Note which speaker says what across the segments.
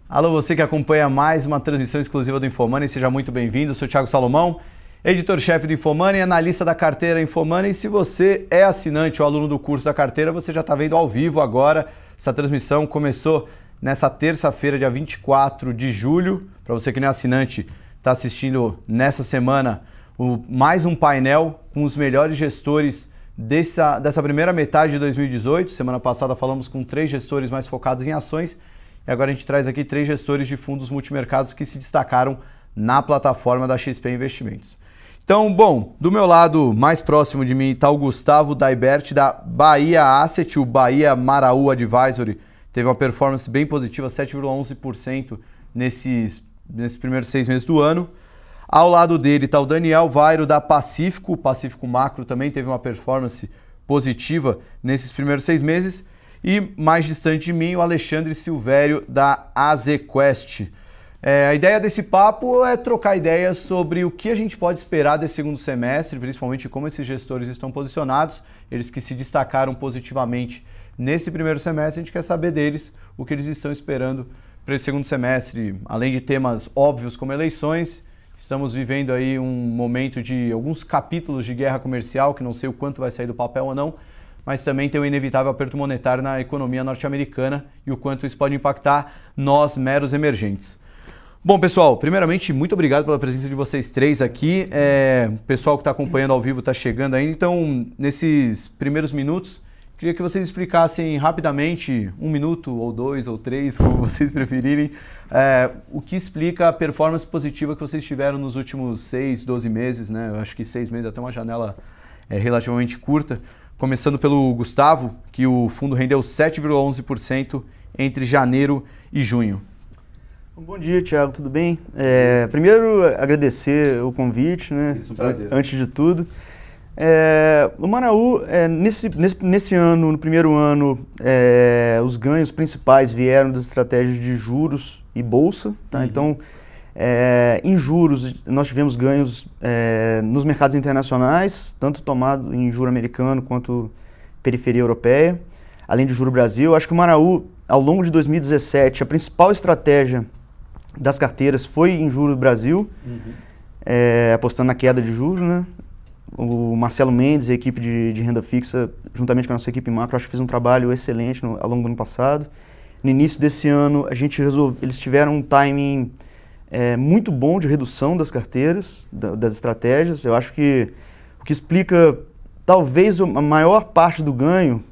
Speaker 1: Alô, você que acompanha mais uma transmissão exclusiva do Infomoney, seja muito bem-vindo. Eu sou o Thiago Salomão, editor-chefe do Infomoney, analista da carteira Infomoney. E se você é assinante ou aluno do curso da carteira, você já está vendo ao vivo agora. Essa transmissão começou nessa terça-feira, dia 24 de julho. Para você que não é assinante, está assistindo nessa semana mais um painel com os melhores gestores dessa primeira metade de 2018. Semana passada falamos com 3 gestores mais focados em ações. E agora a gente traz aqui 3 gestores de fundos multimercados que se destacaram na plataforma da XP Investimentos. Então, bom, do meu lado mais próximo de mim está o Gustavo Daibert da Bahia Asset, o Bahia Maraú Advisory. Teve uma performance bem positiva, 7,11% nesses primeiros 6 meses do ano. Ao lado dele está o Daniel Vairo da Pacífico, o Pacífico Macro também teve uma performance positiva nesses primeiros 6 meses. E mais distante de mim, o Alexandre Silvério da AZQuest. A ideia desse papo é trocar ideias sobre o que a gente pode esperar desse segundo semestre, principalmente como esses gestores estão posicionados, eles que se destacaram positivamente nesse primeiro semestre. A gente quer saber deles o que eles estão esperando para esse segundo semestre, além de temas óbvios como eleições. Estamos vivendo aí um momento de alguns capítulos de guerra comercial, que não sei o quanto vai sair do papel ou não, mas também tem o inevitável aperto monetário na economia norte-americana e o quanto isso pode impactar nós, meros emergentes. Bom, pessoal, primeiramente, muito obrigado pela presença de vocês 3 aqui. O pessoal que está acompanhando ao vivo está chegando ainda. Então, nesses primeiros minutos, queria que vocês explicassem rapidamente, 1 minuto, ou 2, ou 3, como vocês preferirem, o que explica a performance positiva que vocês tiveram nos últimos 6, 12 meses, né? Eu acho que 6 meses é até uma janela relativamente curta. Começando pelo Gustavo, que o fundo rendeu 7,11% entre janeiro e junho.
Speaker 2: Bom dia, Thiago, tudo bem? Primeiro, agradecer o convite, né?
Speaker 1: Isso, um prazer.
Speaker 2: Antes de tudo. O Maraú, nesse ano, no primeiro ano, os ganhos principais vieram das estratégias de juros e bolsa, tá? Então, em juros, nós tivemos ganhos nos mercados internacionais, tanto tomado em juro americano quanto periferia europeia, além de juro Brasil. Acho que o Maraú, ao longo de 2017, a principal estratégia das carteiras foi em juro Brasil, apostando na queda de juros, né? O Marcelo Mendes e a equipe de renda fixa, juntamente com a nossa equipe macro, acho que fez um trabalho excelente ao longo do ano passado. No início desse ano, eles tiveram um timing muito bom de redução das carteiras, das estratégias. Eu acho que o que explica, talvez, a maior parte do ganho,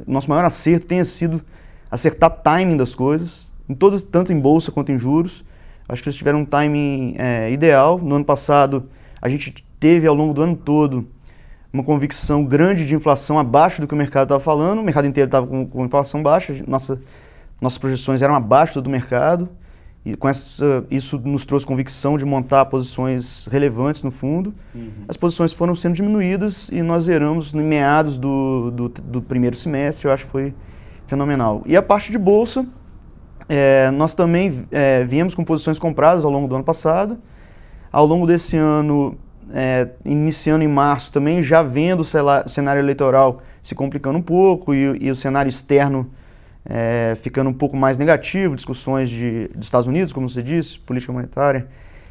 Speaker 2: nosso maior acerto tenha sido acertar timing das coisas, tanto em bolsa quanto em juros. Acho que eles tiveram um timing ideal. No ano passado, a gente teve, ao longo do ano todo, uma convicção grande de inflação abaixo do que o mercado estava falando. O mercado inteiro estava com inflação baixa, nossas projeções eram abaixo do mercado. E com isso nos trouxe convicção de montar posições relevantes no fundo. As posições foram sendo diminuídas e nós zeramos em meados do primeiro semestre. Eu acho que foi fenomenal. E a parte de bolsa, nós também viemos com posições compradas ao longo do ano passado. Ao longo desse ano, iniciando em março também, já vendo o cenário eleitoral se complicando um pouco e o cenário externo ficando um pouco mais negativo, discussões dos Estados Unidos, como você disse, política monetária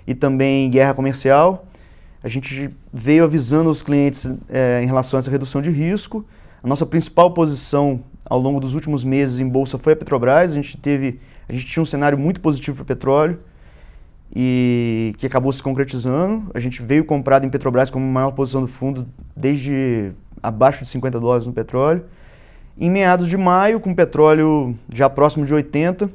Speaker 2: e também guerra comercial. A gente veio avisando os clientes em relação a essa redução de risco. A nossa principal posição ao longo dos últimos meses em bolsa foi a Petrobras. A gente tinha um cenário muito positivo para o petróleo e que acabou se concretizando. A gente veio comprado em Petrobras como maior posição do fundo desde abaixo de $50 no petróleo. Em meados de maio, com o petróleo já próximo de 80,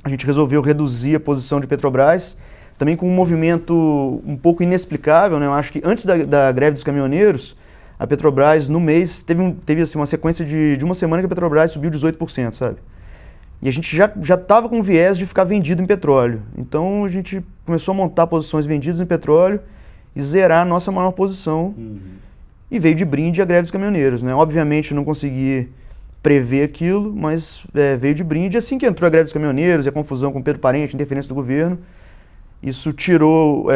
Speaker 2: a gente resolveu reduzir a posição de Petrobras, também com um movimento um pouco inexplicável, né? Eu acho que antes da greve dos caminhoneiros, a Petrobras, no mês, teve assim, uma sequência de uma semana que a Petrobras subiu 18%, sabe? E a gente já estava com viés de ficar vendido em petróleo. Então a gente começou a montar posições vendidas em petróleo e zerar a nossa maior posição. E veio de brinde a greve dos caminhoneiros, né? Obviamente eu não consegui prever aquilo, mas veio de brinde. Assim que entrou a greve dos caminhoneiros e a confusão com Pedro Parente, interferência do governo, isso tirou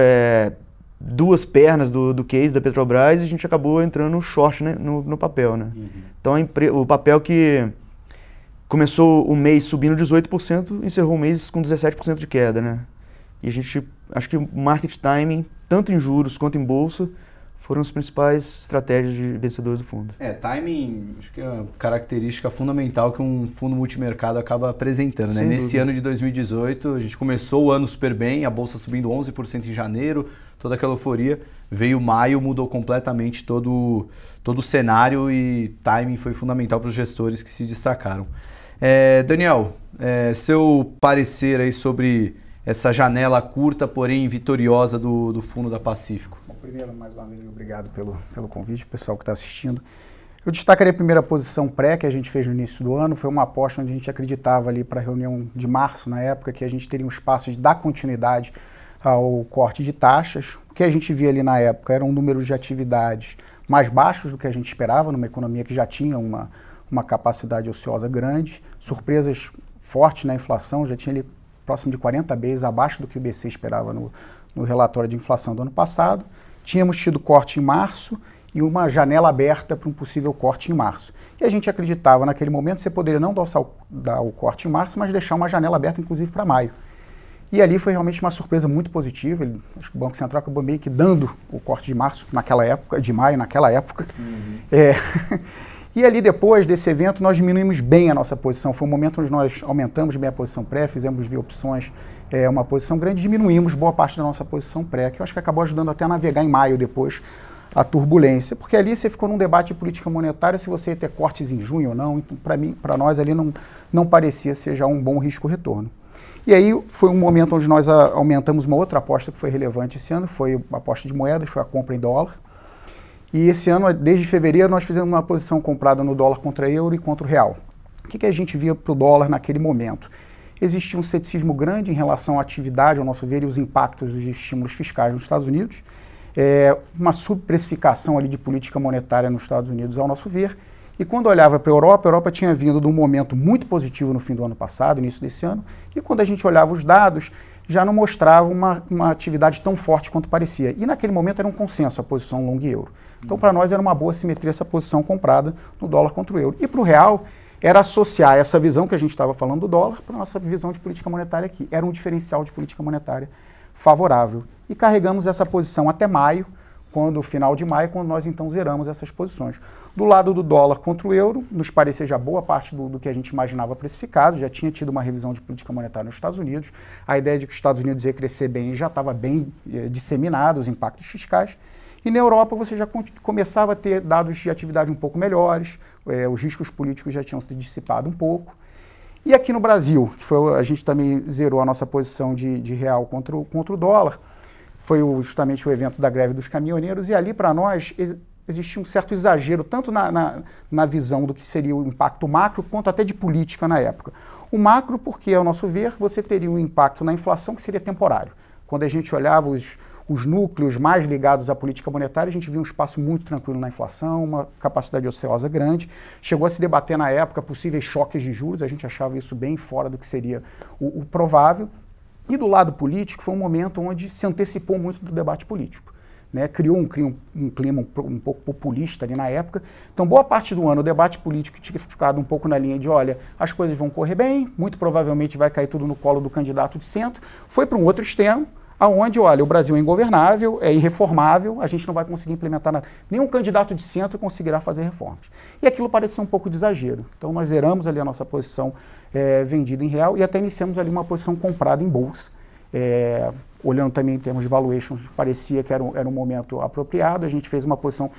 Speaker 2: 2 pernas do case da Petrobras e a gente acabou entrando short, né, no papel, né? Então o papel que começou o mês subindo 18%, encerrou o mês com 17% de queda, né? E a gente, acho que o market timing, tanto em juros quanto em bolsa, foram as principais estratégias de vencedores do fundo.
Speaker 1: Timing, acho que é uma característica fundamental que um fundo multimercado acaba apresentando, né? Nesse ano de 2018, a gente começou o ano super bem, a bolsa subindo 11% em janeiro, toda aquela euforia. Veio maio, mudou completamente todo o cenário e timing foi fundamental para os gestores que se destacaram. Daniel, seu parecer aí sobre essa janela curta, porém vitoriosa do fundo da Pacífico.
Speaker 3: Bom, primeiro, mais uma vez, obrigado pelo convite, pessoal que está assistindo. Eu destacaria a primeira posição pré que a gente fez no início do ano, foi uma aposta onde a gente acreditava ali para a reunião de março, na época, que a gente teria um espaço de dar continuidade ao corte de taxas. O que a gente via ali na época era um número de atividades mais baixos do que a gente esperava, numa economia que já tinha uma capacidade ociosa grande, surpresas fortes na inflação, já tinha ali próximo de 40 vezes abaixo do que o BC esperava no relatório de inflação do ano passado. Tínhamos tido corte em março e uma janela aberta para um possível corte em março. E a gente acreditava naquele momento que você poderia não dar o corte em março, mas deixar uma janela aberta inclusive para maio. E ali foi realmente uma surpresa muito positiva. Acho que o Banco Central acabou meio que dando o corte de março naquela época, de maio naquela época. E ali depois desse evento nós diminuímos bem a nossa posição. Foi um momento onde nós aumentamos bem a posição pré, fizemos via opções uma posição grande, diminuímos boa parte da nossa posição pré, que eu acho que acabou ajudando até a navegar em maio depois a turbulência, porque ali você ficou num debate de política monetária se você ia ter cortes em junho ou não. Então, para nós ali não parecia ser já um bom risco-retorno. E aí foi um momento onde nós aumentamos uma outra aposta que foi relevante esse ano, foi a aposta de moedas, foi a compra em dólar. E esse ano, desde fevereiro, nós fizemos uma posição comprada no dólar contra euro e contra o real. O que a gente via para o dólar naquele momento? Existia um ceticismo grande em relação à atividade, ao nosso ver, e os impactos dos estímulos fiscais nos Estados Unidos. Uma subprecificação ali de política monetária nos Estados Unidos, ao nosso ver. E quando olhava para a Europa tinha vindo de um momento muito positivo no fim do ano passado, início desse ano, e quando a gente olhava os dados, já não mostrava uma atividade tão forte quanto parecia. E naquele momento era um consenso a posição long euro. Então, para nós era uma boa simetria essa posição comprada no dólar contra o euro. E para o real, era associar essa visão que a gente estava falando do dólar para a nossa visão de política monetária aqui. Era um diferencial de política monetária favorável. E carregamos essa posição até maio, final de maio, quando nós então zeramos essas posições. Do lado do dólar contra o euro, nos parecia já boa parte do que a gente imaginava precificado, já tinha tido uma revisão de política monetária nos Estados Unidos, a ideia de que os Estados Unidos ia crescer bem já estava bem disseminada, os impactos fiscais, e na Europa você já começava a ter dados de atividade um pouco melhores, os riscos políticos já tinham se dissipado um pouco. E aqui no Brasil, a gente também zerou a nossa posição de real contra o dólar, foi justamente o evento da greve dos caminhoneiros, e ali para nós existia um certo exagero, tanto na visão do que seria o impacto macro, quanto até de política na época. O macro porque, ao nosso ver, você teria um impacto na inflação que seria temporário. Quando a gente olhava os núcleos mais ligados à política monetária, a gente via um espaço muito tranquilo na inflação, uma capacidade ociosa grande. Chegou a se debater na época possíveis choques de juros, a gente achava isso bem fora do que seria o provável. E do lado político foi um momento onde se antecipou muito do debate político. Né? Criou um clima um pouco populista ali na época. Então, boa parte do ano, o debate político tinha ficado um pouco na linha de, olha, as coisas vão correr bem, muito provavelmente vai cair tudo no colo do candidato de centro. Foi para um outro extremo, aonde, olha, o Brasil é ingovernável, é irreformável, a gente não vai conseguir implementar nada. Nenhum candidato de centro conseguirá fazer reformas. E aquilo parecia um pouco de exagero. Então, nós zeramos ali a nossa posição vendida em real e até iniciamos ali uma posição comprada em bolsa. Olhando também em termos de valuations, parecia que era um momento apropriado. A gente fez uma posição,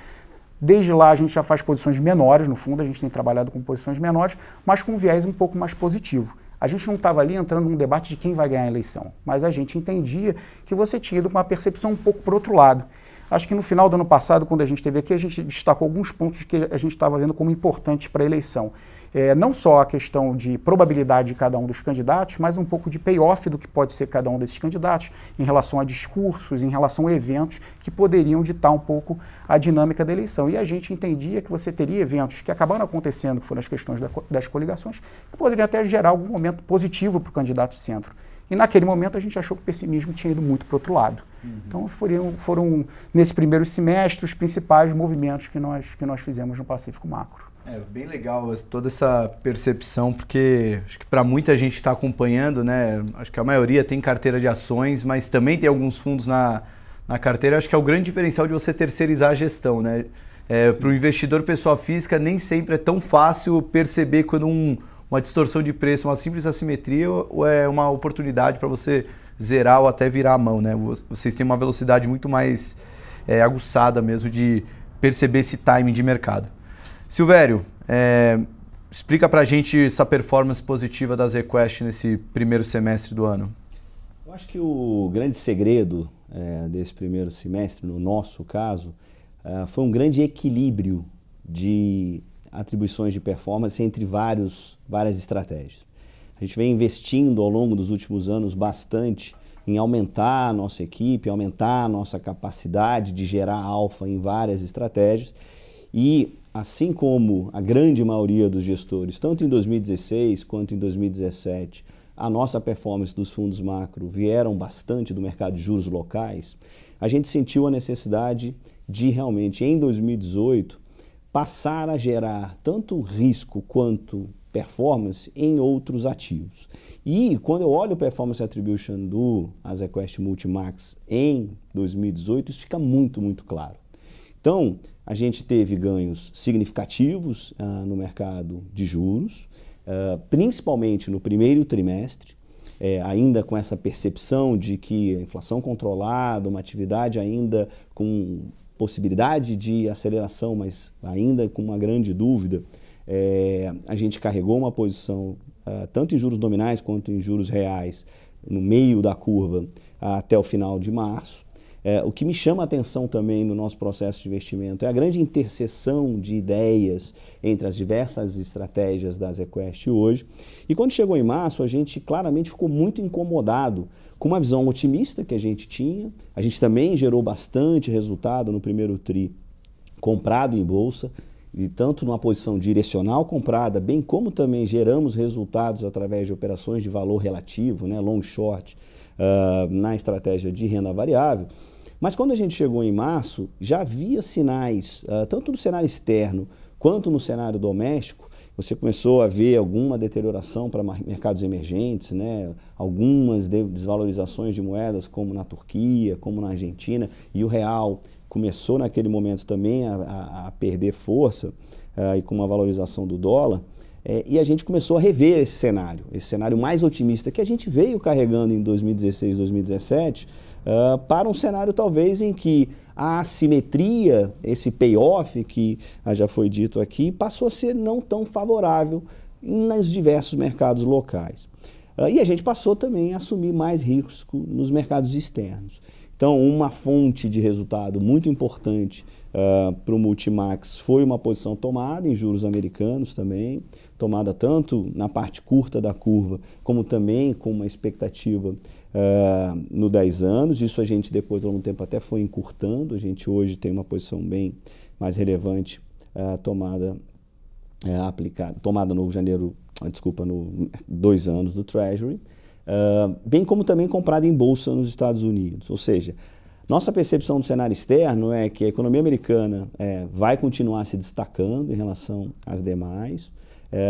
Speaker 3: desde lá a gente já faz posições menores, no fundo a gente tem trabalhado com posições menores, mas com um viés um pouco mais positivo. A gente não estava ali entrando num debate de quem vai ganhar a eleição, mas a gente entendia que você tinha ido com uma percepção um pouco para o outro lado. Acho que no final do ano passado, quando a gente esteve aqui, a gente destacou alguns pontos que a gente estava vendo como importantes para a eleição. Não só a questão de probabilidade de cada um dos candidatos, mas um pouco de payoff do que pode ser cada um desses candidatos em relação a discursos, em relação a eventos que poderiam ditar um pouco a dinâmica da eleição. E a gente entendia que você teria eventos que acabaram acontecendo, que foram as questões das coligações, que poderiam até gerar algum momento positivo para o candidato de centro. E naquele momento a gente achou que o pessimismo tinha ido muito para o outro lado. Então foram, nesse primeiro semestre, os principais movimentos que nós fizemos no Pacífico Macro.
Speaker 1: É bem legal toda essa percepção, porque acho que para muita gente que está acompanhando, né, acho que a maioria tem carteira de ações, mas também tem alguns fundos na carteira. Acho que é o grande diferencial de você terceirizar a gestão, né? Para o investidor pessoa física, nem sempre é tão fácil perceber quando uma distorção de preço, uma simples assimetria, ou é uma oportunidade para você zerar ou até virar a mão, né? Vocês têm uma velocidade muito mais aguçada mesmo de perceber esse timing de mercado. Silvério, explica pra gente essa performance positiva da ZQuest nesse primeiro semestre do ano.
Speaker 4: Eu acho que o grande segredo desse primeiro semestre, no nosso caso, foi um grande equilíbrio de atribuições de performance entre várias estratégias. A gente vem investindo ao longo dos últimos anos bastante em aumentar a nossa equipe, aumentar a nossa capacidade de gerar alfa em várias estratégias e, assim como a grande maioria dos gestores, tanto em 2016 quanto em 2017, a nossa performance dos fundos macro vieram bastante do mercado de juros locais, a gente sentiu a necessidade de realmente, em 2018, passar a gerar tanto risco quanto performance em outros ativos. E quando eu olho o Performance Attribution do ZQuest Multimax em 2018, isso fica muito, muito claro. Então, a gente teve ganhos significativos no mercado de juros, principalmente no primeiro trimestre, ainda com essa percepção de que a inflação controlada, uma atividade ainda com possibilidade de aceleração, mas ainda com uma grande dúvida, a gente carregou uma posição tanto em juros nominais quanto em juros reais no meio da curva até o final de março. O que me chama a atenção também no nosso processo de investimento é a grande interseção de ideias entre as diversas estratégias da ZQuest hoje. E quando chegou em março, a gente claramente ficou muito incomodado com uma visão otimista que a gente tinha. A gente também gerou bastante resultado no primeiro TRI comprado em bolsa, e tanto numa posição direcional comprada, bem como também geramos resultados através de operações de valor relativo, né, long short, na estratégia de renda variável. Mas quando a gente chegou em março, já havia sinais, tanto no cenário externo quanto no cenário doméstico, você começou a ver alguma deterioração para mercados emergentes, né? Algumas desvalorizações de moedas, como na Turquia, como na Argentina, e o real começou naquele momento também a perder força e com uma valorização do dólar. E a gente começou a rever esse cenário mais otimista que a gente veio carregando em 2016, 2017, para um cenário talvez em que a assimetria, esse payoff que já foi dito aqui, passou a ser não tão favorável nos diversos mercados locais. E a gente passou também a assumir mais risco nos mercados externos. Então, uma fonte de resultado muito importante para o Multimax foi uma posição tomada em juros americanos também, tomada tanto na parte curta da curva, como também com uma expectativa no 10 anos. Isso a gente depois, ao longo do tempo, até foi encurtando. A gente hoje tem uma posição bem mais relevante tomada no no 2 anos do Treasury, bem como também comprada em bolsa nos Estados Unidos. Ou seja, nossa percepção do cenário externo é que a economia americana vai continuar se destacando em relação às demais,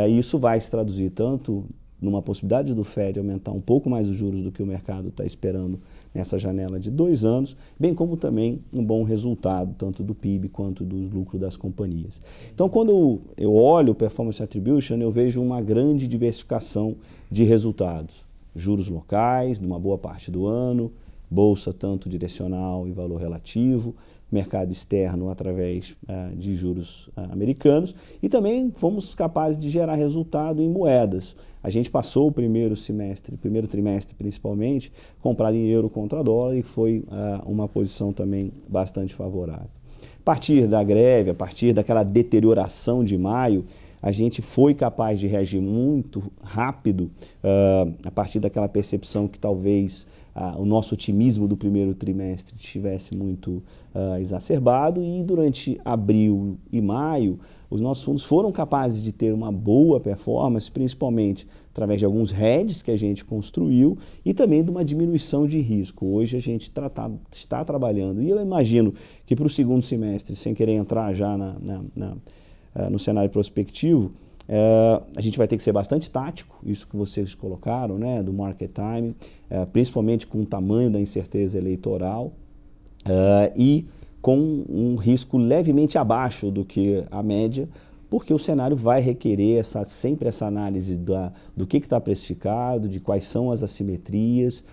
Speaker 4: e isso vai se traduzir tanto numa possibilidade do Fed aumentar um pouco mais os juros do que o mercado está esperando nessa janela de 2 anos, bem como também um bom resultado, tanto do PIB quanto do lucro das companhias. Então, quando eu olho o Performance Attribution, eu vejo uma grande diversificação de resultados. Juros locais, numa boa parte do ano, bolsa tanto direcional e valor relativo, mercado externo através de juros americanos, e também fomos capazes de gerar resultado em moedas. A gente passou o primeiro trimestre principalmente, comprado em euro contra dólar, e foi uma posição também bastante favorável. A partir da greve, a partir daquela deterioração de maio, a gente foi capaz de reagir muito rápido a partir daquela percepção que talvez o nosso otimismo do primeiro trimestre estivesse muito exacerbado, e durante abril e maio os nossos fundos foram capazes de ter uma boa performance, principalmente através de alguns hedges que a gente construiu e também de uma diminuição de risco. Hoje a gente está trabalhando, e eu imagino que para o segundo semestre, sem querer entrar já no cenário prospectivo, a gente vai ter que ser bastante tático, isso que vocês colocaram, né, do market time, principalmente com o tamanho da incerteza eleitoral e com um risco levemente abaixo do que a média, porque o cenário vai requerer sempre essa análise do que está precificado, de quais são as assimetrias,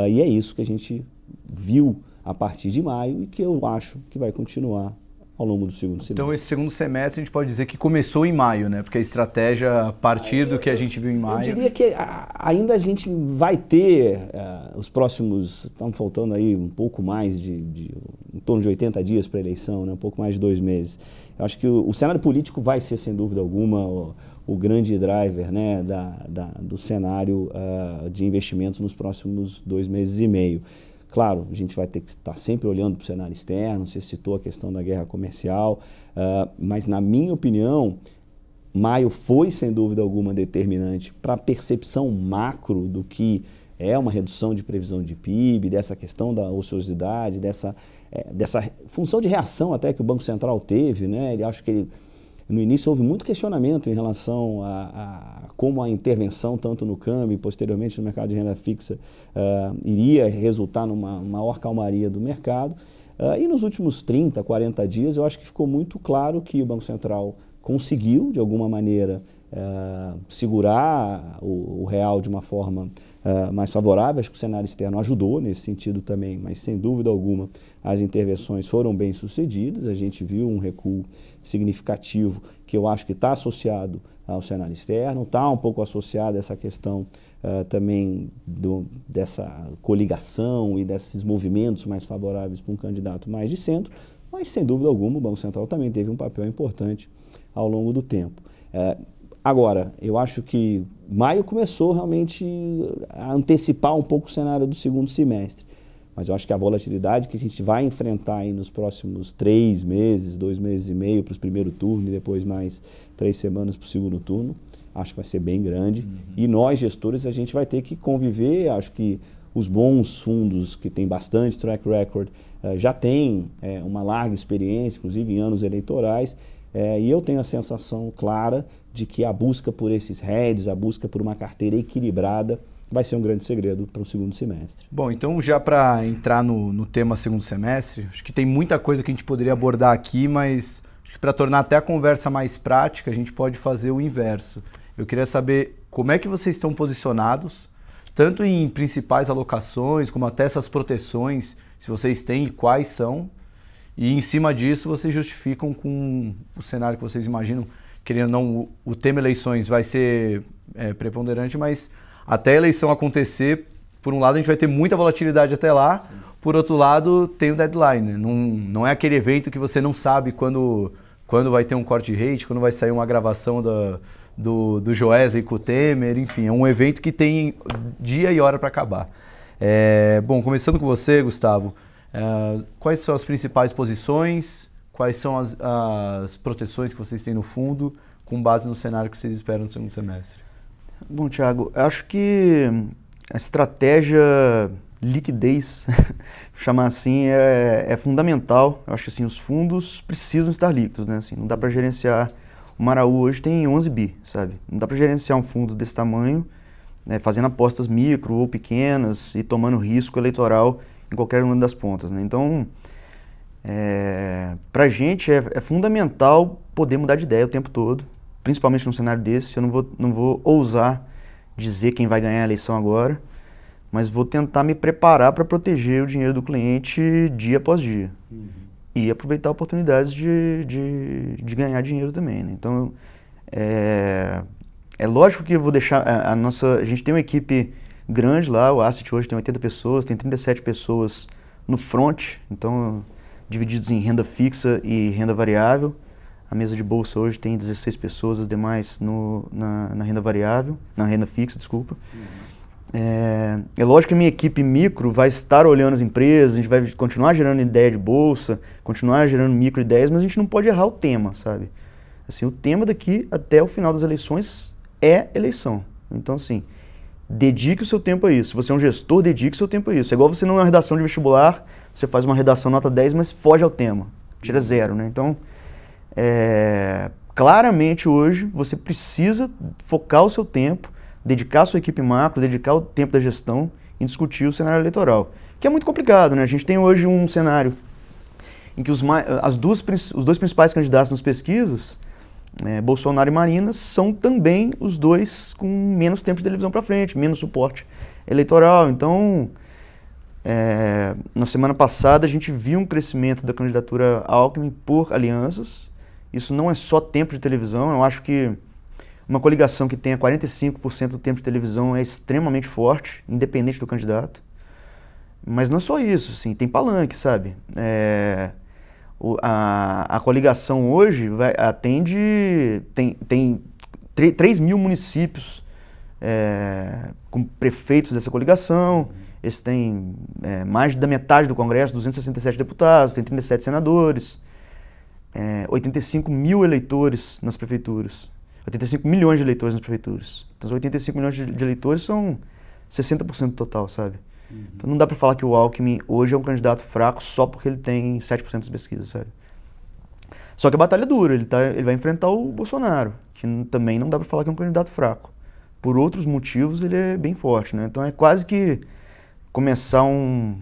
Speaker 4: e é isso que a gente viu a partir de maio e que eu acho que vai continuar ao longo do segundo semestre.
Speaker 1: Então esse segundo semestre a gente pode dizer que começou em maio, né? Porque a estratégia a partir do que a gente viu em maio...
Speaker 4: Eu diria que ainda a gente vai ter os próximos... Estão faltando aí um pouco mais em torno de 80 dias para a eleição, né? Um pouco mais de 2 meses. Eu acho que o cenário político vai ser, sem dúvida alguma, o grande driver, né, do cenário de investimentos nos próximos 2 meses e meio. Claro, a gente vai ter que estar sempre olhando para o cenário externo, você citou a questão da guerra comercial, mas na minha opinião, maio foi sem dúvida alguma determinante para a percepção macro do que é uma redução de previsão de PIB, dessa questão da ociosidade, dessa função de reação até que o Banco Central teve, né? Acho que no início houve muito questionamento em relação a como a intervenção, tanto no câmbio e posteriormente no mercado de renda fixa, iria resultar numa maior calmaria do mercado. E nos últimos 30, 40 dias, eu acho que ficou muito claro que o Banco Central conseguiu, de alguma maneira, segurar o real de uma forma mais favorável. Acho que o cenário externo ajudou nesse sentido também, mas sem dúvida alguma as intervenções foram bem sucedidas. A gente viu um recuo significativo que eu acho que está associado ao cenário externo, está um pouco associado a essa questão também dessa coligação e desses movimentos mais favoráveis para um candidato mais de centro, mas sem dúvida alguma o Banco Central também teve um papel importante ao longo do tempo. Agora, eu acho que maio começou realmente a antecipar um pouco o cenário do segundo semestre, mas eu acho que a volatilidade que a gente vai enfrentar aí nos próximos 3 meses, 2 meses e meio para o primeiro turno e depois mais 3 semanas para o segundo turno, acho que vai ser bem grande. E nós, gestores, a gente vai ter que conviver. Acho que os bons fundos que têm bastante track record já têm uma larga experiência, inclusive em anos eleitorais, e eu tenho a sensação clara de que a busca por esses hedges, a busca por uma carteira equilibrada vai ser um grande segredo para o segundo semestre.
Speaker 1: Bom, então já para entrar no tema segundo semestre, acho que tem muita coisa que a gente poderia abordar aqui, mas acho que para tornar até a conversa mais prática, a gente pode fazer o inverso. Eu queria saber como é que vocês estão posicionados, tanto em principais alocações, como até essas proteções, se vocês têm e quais são, e em cima disso vocês justificam com o cenário que vocês imaginam, querendo ou não, o tema eleições vai ser preponderante, mas até a eleição acontecer, por um lado a gente vai ter muita volatilidade até lá, sim. Por outro lado tem o deadline, não é aquele evento que você não sabe quando vai ter um corte de rate, quando vai sair uma gravação do Joesley com o Temer, enfim, é um evento que tem dia e hora para acabar. Bom, começando com você, Gustavo, quais são as principais posições, quais são as proteções que vocês têm no fundo, com base no cenário que vocês esperam no segundo semestre?
Speaker 2: Bom, Thiago, acho que a estratégia liquidez, chamar assim, é fundamental. Eu acho que assim, os fundos precisam estar líquidos, né? Assim, não dá para gerenciar. O Maraú hoje tem 11 bi, sabe? Não dá para gerenciar um fundo desse tamanho, né, fazendo apostas micro ou pequenas e tomando risco eleitoral em qualquer uma das pontas, né? Então, para a gente é fundamental poder mudar de ideia o tempo todo, principalmente num cenário desse. Eu não vou ousar dizer quem vai ganhar a eleição agora, mas vou tentar me preparar para proteger o dinheiro do cliente dia após dia. E aproveitar oportunidades de ganhar dinheiro também, né? Então, é lógico que eu vou deixar a gente tem uma equipe grande lá, o Asset hoje tem 80 pessoas, tem 37 pessoas no front, então divididos em renda fixa e renda variável. A mesa de bolsa hoje tem 16 pessoas, as demais na renda variável, na renda fixa, desculpa. É lógico que a minha equipe micro vai estar olhando as empresas, a gente vai continuar gerando ideia de bolsa, continuar gerando micro ideias, mas a gente não pode errar o tema, sabe? Assim, o tema daqui até o final das eleições é eleição. Então, assim, dedique o seu tempo a isso. Se você é um gestor, dedique o seu tempo a isso. É igual você numa redação de vestibular, você faz uma redação nota 10, mas foge ao tema, tira 0, né? Então, claramente hoje você precisa focar o seu tempo, dedicar a sua equipe macro, dedicar o tempo da gestão em discutir o cenário eleitoral, que é muito complicado, né? A gente tem hoje um cenário em que os dois principais candidatos nas pesquisas, Bolsonaro e Marina, são também os dois com menos tempo de televisão para frente, menos suporte eleitoral. Então, na semana passada a gente viu um crescimento da candidatura Alckmin por alianças. Isso não é só tempo de televisão, eu acho que uma coligação que tenha 45% do tempo de televisão é extremamente forte, independente do candidato. Mas não é só isso, assim, tem palanque, sabe? A coligação hoje tem 3 mil municípios com prefeitos dessa coligação, eles têm mais da metade do Congresso, 267 deputados, tem 37 senadores, 85 mil eleitores nas prefeituras. 85 milhões de eleitores nas prefeituras. Então, os 85 milhões de eleitores são 60% do total, sabe? Então, não dá para falar que o Alckmin hoje é um candidato fraco só porque ele tem 7% das pesquisas, sabe? Só que a batalha é dura, ele vai enfrentar o Bolsonaro, que também não dá para falar que é um candidato fraco. Por outros motivos, ele é bem forte, né? Então, é quase que começar um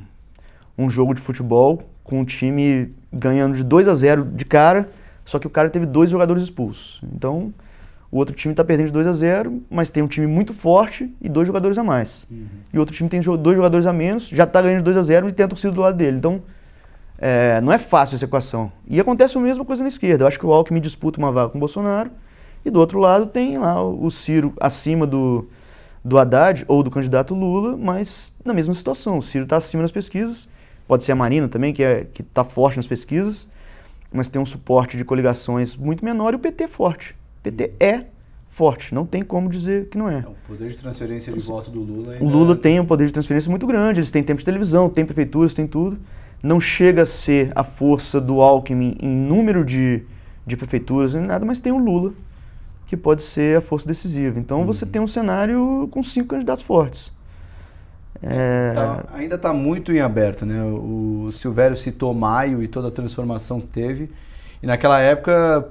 Speaker 2: jogo de futebol com um time ganhando de 2-0 de cara, só que o cara teve 2 jogadores expulsos. Então, o outro time está perdendo de 2-0, mas tem um time muito forte e 2 jogadores a mais. E o outro time tem 2 jogadores a menos, já está ganhando de 2-0 e tem a torcida do lado dele. Então, não é fácil essa equação. E acontece a mesma coisa na esquerda. Eu acho que o Alckmin disputa uma vaga com o Bolsonaro e do outro lado tem lá o Ciro acima do Haddad ou do candidato Lula, mas na mesma situação. O Ciro está acima nas pesquisas, pode ser a Marina também, que está forte nas pesquisas, mas tem um suporte de coligações muito menor e o PT é forte. O PT é forte, não tem como dizer que não é.
Speaker 1: O poder de transferência de voto do Lula ainda...
Speaker 2: O Lula tem um poder de transferência muito grande, eles têm tempo de televisão, tem prefeituras, tem tudo. Não chega a ser a força do Alckmin em número de prefeituras nem nada, mas tem o Lula, que pode ser a força decisiva. Então você tem um cenário com 5 candidatos fortes.
Speaker 1: Ainda está muito em aberto, né? O Silvério citou maio e toda a transformação que teve. E naquela época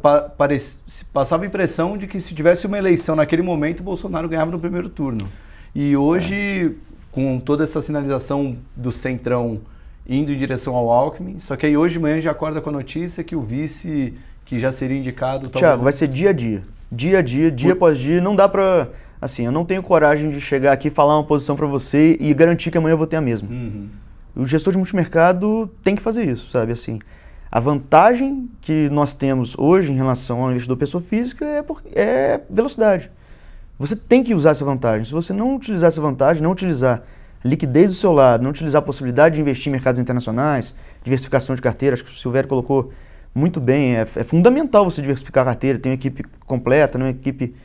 Speaker 1: passava a impressão de que se tivesse uma eleição naquele momento, o Bolsonaro ganhava no primeiro turno. E hoje, com toda essa sinalização do centrão indo em direção ao Alckmin, só que aí hoje de manhã já acorda com a notícia que o vice, que já seria indicado...
Speaker 2: Tiago, vai ser dia a dia. Dia a dia, dia após dia. Não dá pra... Assim, eu não tenho coragem de chegar aqui e falar uma posição pra você e garantir que amanhã eu vou ter a mesma. O gestor de multimercado tem que fazer isso, sabe? Assim, a vantagem que nós temos hoje em relação ao investidor pessoa física é velocidade. Você tem que usar essa vantagem. Se você não utilizar essa vantagem, não utilizar liquidez do seu lado, não utilizar a possibilidade de investir em mercados internacionais, diversificação de carteira, acho que o Silvério colocou muito bem, é fundamental você diversificar a carteira, ter uma equipe completa, uma equipe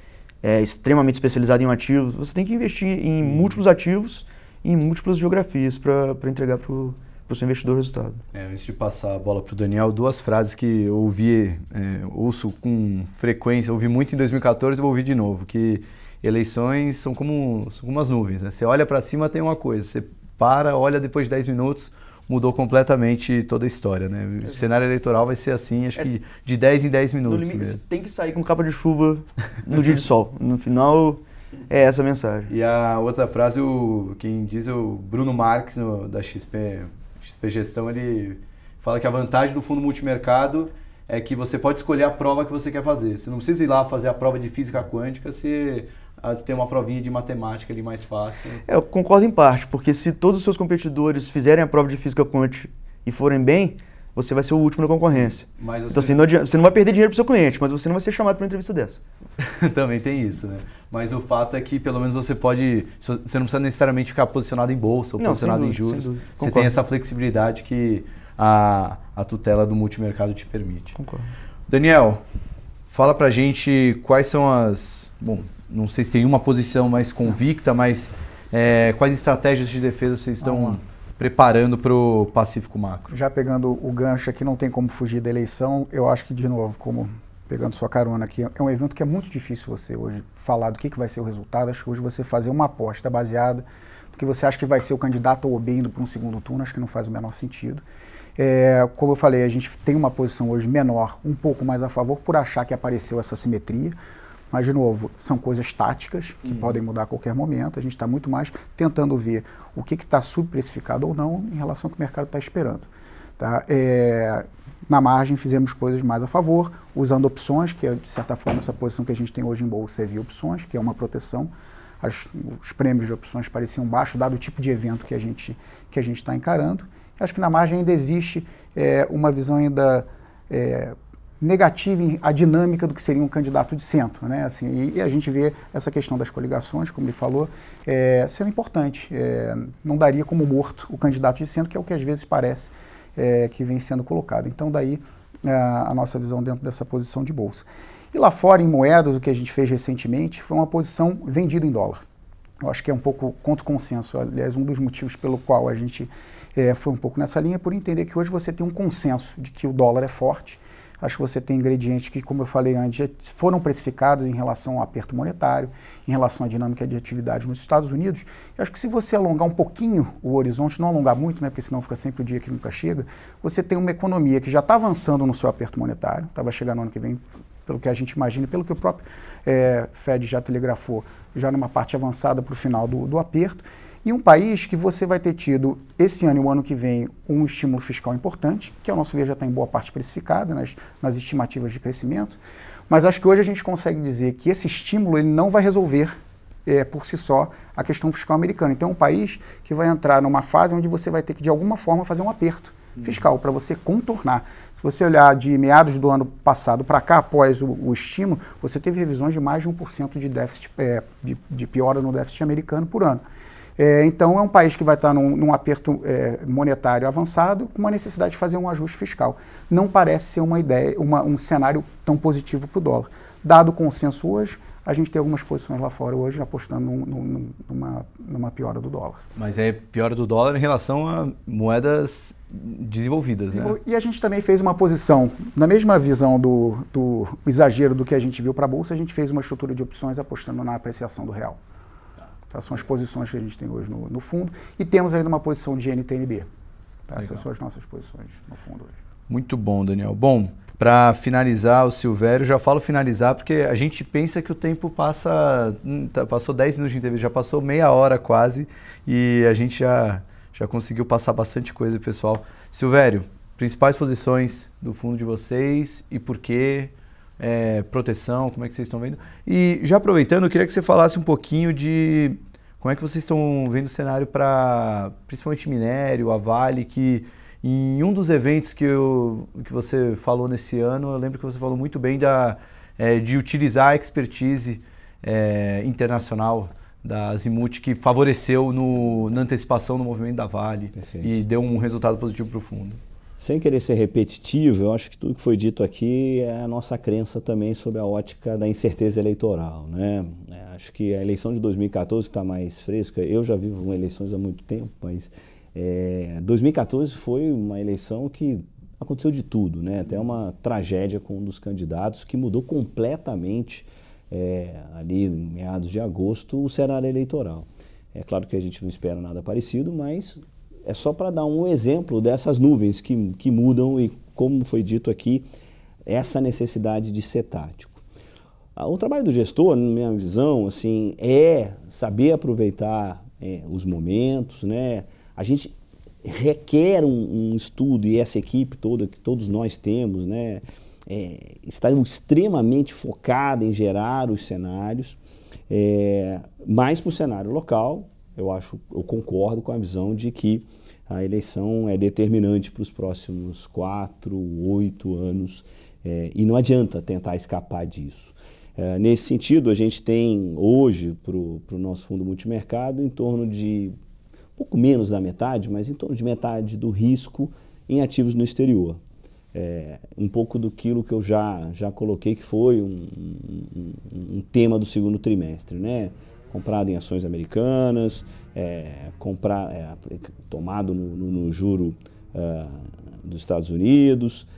Speaker 2: extremamente especializada em um ativo. Você tem que investir em múltiplos ativos e em múltiplas geografias para entregar para o seu investidor o resultado.
Speaker 1: Antes de passar a bola para o Daniel, 2 frases que eu ouço com frequência, ouvi muito em 2014 e vou ouvir de novo, que eleições são como as nuvens, né? Você olha para cima, tem uma coisa, você para, olha depois de 10 minutos, mudou completamente toda a história, né? O cenário eleitoral vai ser assim, acho que de 10 em 10 minutos
Speaker 2: limite,
Speaker 1: mesmo.
Speaker 2: Tem que sair com capa de chuva no dia de sol. No final, é essa a mensagem.
Speaker 1: E a outra frase, quem diz é o Bruno Marques, da XP Gestão, ele fala que a vantagem do fundo multimercado é que você pode escolher a prova que você quer fazer. Você não precisa ir lá fazer a prova de física quântica, você tem uma provinha de matemática ali mais fácil.
Speaker 2: Eu concordo em parte, porque se todos os seus competidores fizerem a prova de física quântica e forem bem, você vai ser o último na concorrência. Sim, mas então assim, você não vai perder dinheiro para o seu cliente, mas você não vai ser chamado para uma entrevista dessa.
Speaker 1: Também tem isso, né? Mas o fato é que pelo menos você não precisa necessariamente ficar posicionado em bolsa ou posicionado em juros. Você tem essa flexibilidade que a tutela do multimercado te permite.
Speaker 2: Concordo.
Speaker 1: Daniel, fala pra gente quais são as... Bom, não sei se tem uma posição mais convicta, mas quais estratégias de defesa vocês estão preparando para o Pacífico Macro?
Speaker 3: Já pegando o gancho aqui, não tem como fugir da eleição. Eu acho que, de novo, pegando sua carona aqui, é um evento que é muito difícil você hoje falar do que vai ser o resultado. Acho que hoje você fazer uma aposta baseada no porque você acha que vai ser o candidato ou bem indo para um segundo turno, acho que não faz o menor sentido. Como eu falei, a gente tem uma posição hoje menor, um pouco mais a favor, por achar que apareceu essa simetria. Mas, de novo, são coisas táticas que podem mudar a qualquer momento. A gente está muito mais tentando ver o que está subprecificado ou não em relação ao que o mercado está esperando. Tá? Na margem, fizemos coisas mais a favor, usando opções, que é, de certa forma, essa posição que a gente tem hoje em bolsa é via opções, que é uma proteção. Os prêmios de opções pareciam baixos, dado o tipo de evento que a gente está encarando. Acho que na margem ainda existe uma visão ainda negativa a dinâmica do que seria um candidato de centro, né? Assim, e a gente vê essa questão das coligações, como ele falou, sendo importante. Não daria como morto o candidato de centro, que é o que às vezes parece que vem sendo colocado. Então, daí a nossa visão dentro dessa posição de bolsa. E lá fora, em moedas, o que a gente fez recentemente foi uma posição vendida em dólar. Eu acho que é um pouco contra o consenso. Aliás, um dos motivos pelo qual a gente foi um pouco nessa linha, por entender que hoje você tem um consenso de que o dólar é forte. Acho que você tem ingredientes que, como eu falei antes, já foram precificados em relação ao aperto monetário, em relação à dinâmica de atividade nos Estados Unidos. Eu acho que se você alongar um pouquinho o horizonte, não alongar muito, né, porque senão fica sempre o dia que nunca chega, você tem uma economia que já está avançando no seu aperto monetário, vai chegar no ano que vem, pelo que a gente imagina, pelo que o próprio Fed já telegrafou, já numa parte avançada para o final do aperto. E um país que você vai ter tido esse ano e o ano que vem um estímulo fiscal importante, que ao nosso ver já está em boa parte precificada nas estimativas de crescimento, mas acho que hoje a gente consegue dizer que esse estímulo ele não vai resolver por si só a questão fiscal americana. Então é um país que vai entrar numa fase onde você vai ter que de alguma forma fazer um aperto fiscal para você contornar. Se você olhar de meados do ano passado para cá, após o estímulo, você teve revisões de mais de 1% de déficit, de piora no déficit americano por ano. Então, é um país que vai estar num aperto monetário avançado, com uma necessidade de fazer um ajuste fiscal. Não parece ser uma ideia, um cenário tão positivo para o dólar. Dado o consenso hoje, a gente tem algumas posições lá fora hoje apostando numa piora do dólar.
Speaker 1: Mas é piora do dólar em relação a moedas desenvolvidas, né?
Speaker 3: E a gente também fez uma posição, na mesma visão do exagero do que a gente viu para a Bolsa, a gente fez uma estrutura de opções apostando na apreciação do real. Tá, são as posições que a gente tem hoje no fundo. E temos ainda uma posição de NTNB. Tá? Essas são as nossas posições no fundo hoje.
Speaker 1: Muito bom, Daniel. Bom, para finalizar o Silvério, já falo finalizar porque a gente pensa que o tempo passou 10 minutos de entrevista, já passou meia hora quase e a gente já conseguiu passar bastante coisa, pessoal. Silvério, principais posições do fundo de vocês e por quê? Proteção, como é que vocês estão vendo? E já aproveitando, eu queria que você falasse um pouquinho de como é que vocês estão vendo o cenário para, principalmente minério, a Vale, que em um dos eventos que você falou nesse ano, eu lembro que você falou muito bem de utilizar a expertise internacional da Azimuth, que favoreceu na antecipação do movimento da Vale. Perfeito. E deu um resultado positivo para o fundo.
Speaker 4: Sem querer ser repetitivo, eu acho que tudo que foi dito aqui é a nossa crença também sobre a ótica da incerteza eleitoral, né? Acho que a eleição de 2014 está mais fresca, eu já vivo eleições há muito tempo, mas 2014 foi uma eleição que aconteceu de tudo, né? Até uma tragédia com um dos candidatos que mudou completamente, ali em meados de agosto, o cenário eleitoral. É claro que a gente não espera nada parecido, mas é só para dar um exemplo dessas nuvens que mudam e, como foi dito aqui, essa necessidade de ser tático. O trabalho do gestor, na minha visão, assim, é saber aproveitar os momentos, né? A gente requer um estudo, e essa equipe toda que todos nós temos, né? Está extremamente focada em gerar os cenários, mais para o cenário local. Eu concordo com a visão de que a eleição é determinante para os próximos 4, 8 anos e não adianta tentar escapar disso. Nesse sentido, a gente tem hoje para o nosso fundo multimercado em torno de pouco menos da metade, mas em torno de metade do risco em ativos no exterior. Um pouco daquilo que eu já coloquei que foi um tema do segundo trimestre, né? Comprado em ações americanas, tomado no juro dos Estados Unidos,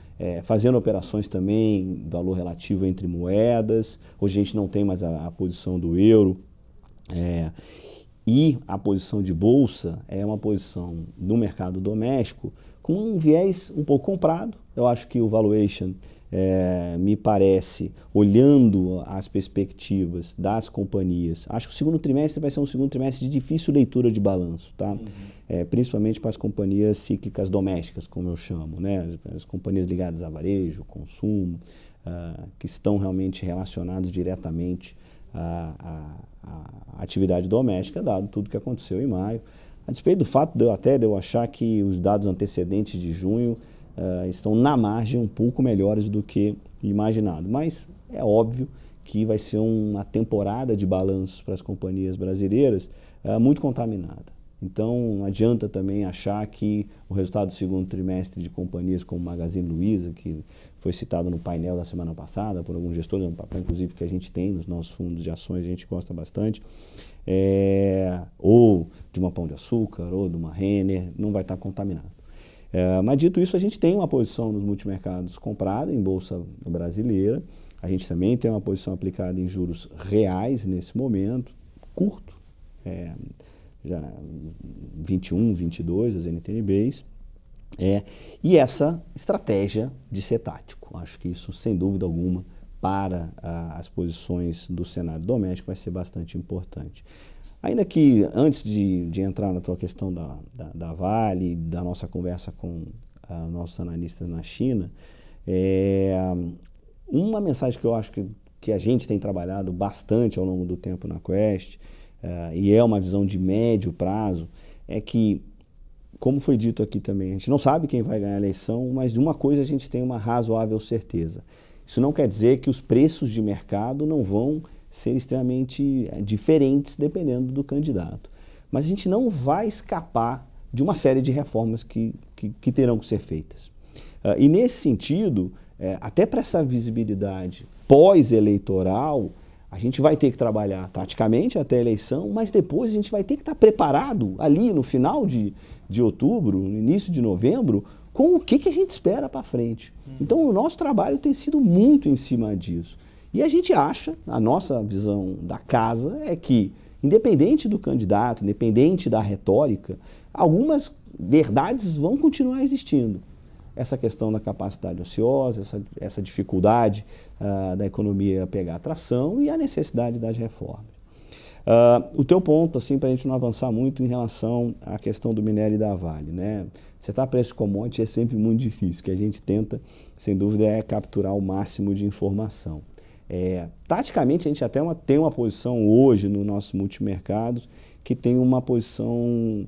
Speaker 4: fazendo operações também, valor relativo entre moedas. Hoje a gente não tem mais a posição do euro. E a posição de bolsa é uma posição no mercado doméstico com um viés um pouco comprado. Eu acho que o valuation, me parece, olhando as perspectivas das companhias, acho que o segundo trimestre vai ser um segundo trimestre de difícil leitura de balanço, tá? Principalmente para as companhias cíclicas domésticas, como eu chamo, né? As companhias ligadas a varejo, consumo, que estão realmente relacionadas diretamente à atividade doméstica, dado tudo que aconteceu em maio. A despeito do fato de eu achar que os dados antecedentes de junho estão na margem um pouco melhores do que imaginado. Mas é óbvio que vai ser uma temporada de balanços para as companhias brasileiras muito contaminada. Então não adianta também achar que o resultado do segundo trimestre de companhias como Magazine Luiza, que foi citado no painel da semana passada por alguns gestores, um papel inclusive que a gente tem nos nossos fundos de ações, a gente gosta bastante, ou de uma Pão de Açúcar, ou de uma Renner, não vai estar contaminado. Mas dito isso, a gente tem uma posição nos multimercados comprada em bolsa brasileira, a gente também tem uma posição aplicada em juros reais nesse momento, curto, já 21, 22, as NTNBs, e essa estratégia de ser tático. Acho que isso, sem dúvida alguma, para as posições do cenário doméstico vai ser bastante importante. Ainda que, antes de entrar na tua questão da Vale, da nossa conversa com nossos analistas na China, uma mensagem que eu acho que a gente tem trabalhado bastante ao longo do tempo na Quest, e é uma visão de médio prazo, é que, como foi dito aqui também, a gente não sabe quem vai ganhar a eleição, mas de uma coisa a gente tem uma razoável certeza. Isso não quer dizer que os preços de mercado não vão ser extremamente diferentes dependendo do candidato. Mas a gente não vai escapar de uma série de reformas que terão que ser feitas. E nesse sentido, até para essa visibilidade pós-eleitoral, a gente vai ter que trabalhar taticamente até a eleição, mas depois a gente vai ter que estar preparado ali no final de outubro, no início de novembro, com o que a gente espera para frente. Então o nosso trabalho tem sido muito em cima disso. E a gente acha, a nossa visão da casa é que, independente do candidato, independente da retórica, algumas verdades vão continuar existindo. Essa questão da capacidade ociosa, essa dificuldade da economia pegar atração e a necessidade das reformas. O teu ponto, assim, para a gente não avançar muito em relação à questão do minério e da Vale, né? Acertar preço de commodity é sempre muito difícil, o que a gente tenta, sem dúvida, é capturar o máximo de informação. Taticamente, a gente até tem uma posição hoje no nosso multimercados que tem uma posição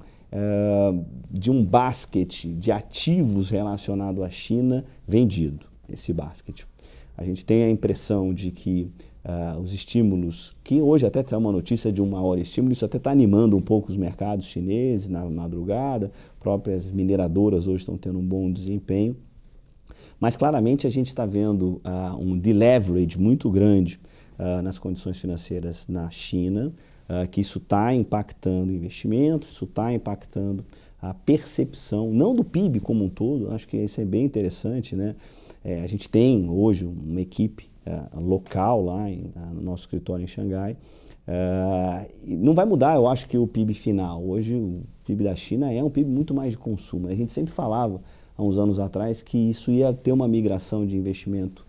Speaker 4: de um basket de ativos relacionado à China vendido, esse basket. A gente tem a impressão de que os estímulos, que hoje até tem uma notícia de um maior estímulo, isso até está animando um pouco os mercados chineses na madrugada, próprias mineradoras hoje estão tendo um bom desempenho, mas claramente a gente está vendo um deleverage muito grande nas condições financeiras na China, que isso está impactando investimentos, isso está impactando a percepção, não do PIB como um todo, acho que isso é bem interessante, né? A gente tem hoje uma equipe local lá no nosso escritório em Xangai, não vai mudar, eu acho que o PIB final, hoje o PIB da China é um PIB muito mais de consumo, a gente sempre falava há uns anos atrás que isso ia ter uma migração de investimento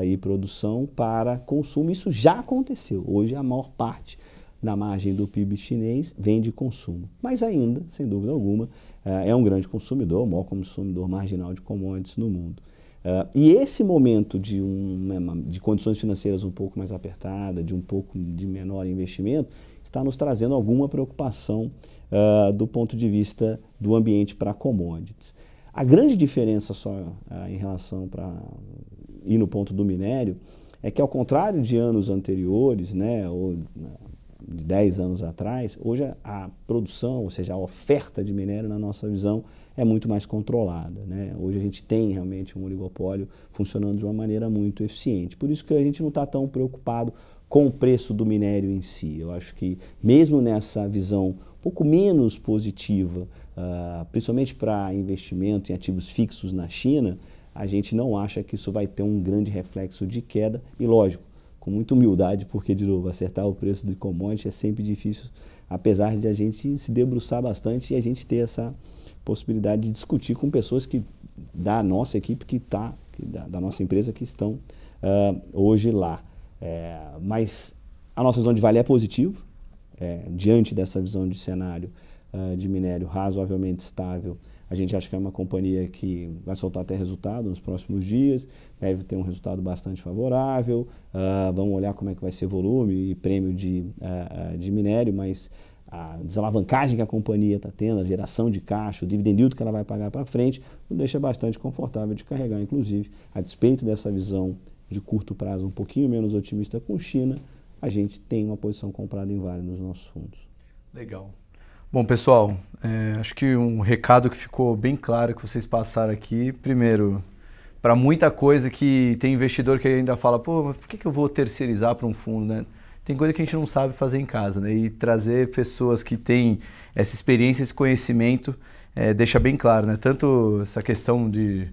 Speaker 4: e produção para consumo, isso já aconteceu, hoje a maior parte da margem do PIB chinês vem de consumo, mas ainda, sem dúvida alguma, é um grande consumidor, o maior consumidor marginal de commodities no mundo. E esse momento de condições financeiras um pouco mais apertadas, de um pouco de menor investimento, está nos trazendo alguma preocupação do ponto de vista do ambiente para commodities. A grande diferença só em relação para ir no ponto do minério é que, ao contrário de anos anteriores, né, ou de 10 anos atrás, hoje a produção, ou seja, a oferta de minério, na nossa visão, é muito mais controlada, né? Hoje a gente tem realmente um oligopólio funcionando de uma maneira muito eficiente. Por isso que a gente não está tão preocupado com o preço do minério em si. Eu acho que mesmo nessa visão um pouco menos positiva, principalmente para investimento em ativos fixos na China, a gente não acha que isso vai ter um grande reflexo de queda e, lógico, com muita humildade, porque, de novo, acertar o preço do commodity é sempre difícil, apesar de a gente se debruçar bastante e a gente ter essa possibilidade de discutir com pessoas da nossa equipe da nossa empresa que estão hoje lá. Mas a nossa visão de Vale é positiva, diante dessa visão de cenário de minério razoavelmente estável. A gente acha que é uma companhia que vai soltar até resultado nos próximos dias, deve ter um resultado bastante favorável. Vamos olhar como é que vai ser volume e prêmio de minério, mas a desalavancagem que a companhia está tendo, a geração de caixa, o dividend yield que ela vai pagar para frente, nos deixa bastante confortável de carregar, inclusive, a despeito dessa visão de curto prazo um pouquinho menos otimista com China, a gente tem uma posição comprada em Vale nos nossos fundos.
Speaker 1: Legal. Bom, pessoal, acho que um recado que ficou bem claro que vocês passaram aqui, primeiro, para muita coisa que tem investidor que ainda fala, pô, mas por que eu vou terceirizar para um fundo, né? Tem coisa que a gente não sabe fazer em casa, né? E trazer pessoas que têm essa experiência, esse conhecimento, deixa bem claro, né? Tanto essa questão de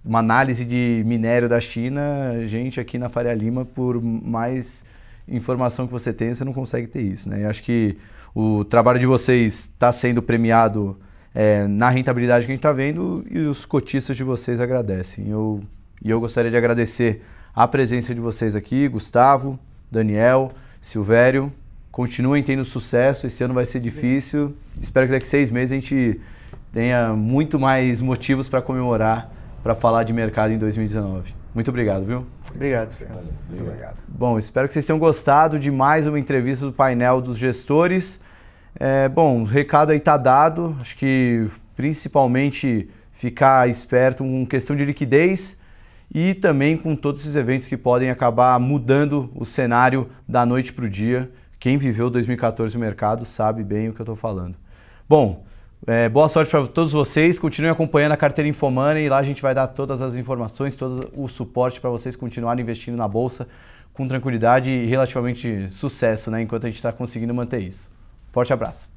Speaker 1: uma análise de minério da China, a gente aqui na Faria Lima, por mais informação que você tenha, você não consegue ter isso, né? E acho que o trabalho de vocês está sendo premiado na rentabilidade que a gente está vendo e os cotistas de vocês agradecem. E eu gostaria de agradecer a presença de vocês aqui, Gustavo, Daniel, Silvério. Continuem tendo sucesso, esse ano vai ser difícil. Espero que daqui a 6 meses a gente tenha muito mais motivos para comemorar, para falar de mercado em 2019. Muito obrigado, viu?
Speaker 2: Obrigado.
Speaker 3: Muito obrigado.
Speaker 1: Bom, espero que vocês tenham gostado de mais uma entrevista do painel dos gestores. Bom, o recado aí está dado. Acho que principalmente ficar esperto com questão de liquidez e também com todos esses eventos que podem acabar mudando o cenário da noite para o dia. Quem viveu 2014 no mercado sabe bem o que eu estou falando. Bom, boa sorte para todos vocês. Continuem acompanhando a carteira Infomoney e lá a gente vai dar todas as informações, todo o suporte para vocês continuarem investindo na Bolsa com tranquilidade e relativamente sucesso, né, enquanto a gente está conseguindo manter isso. Forte abraço.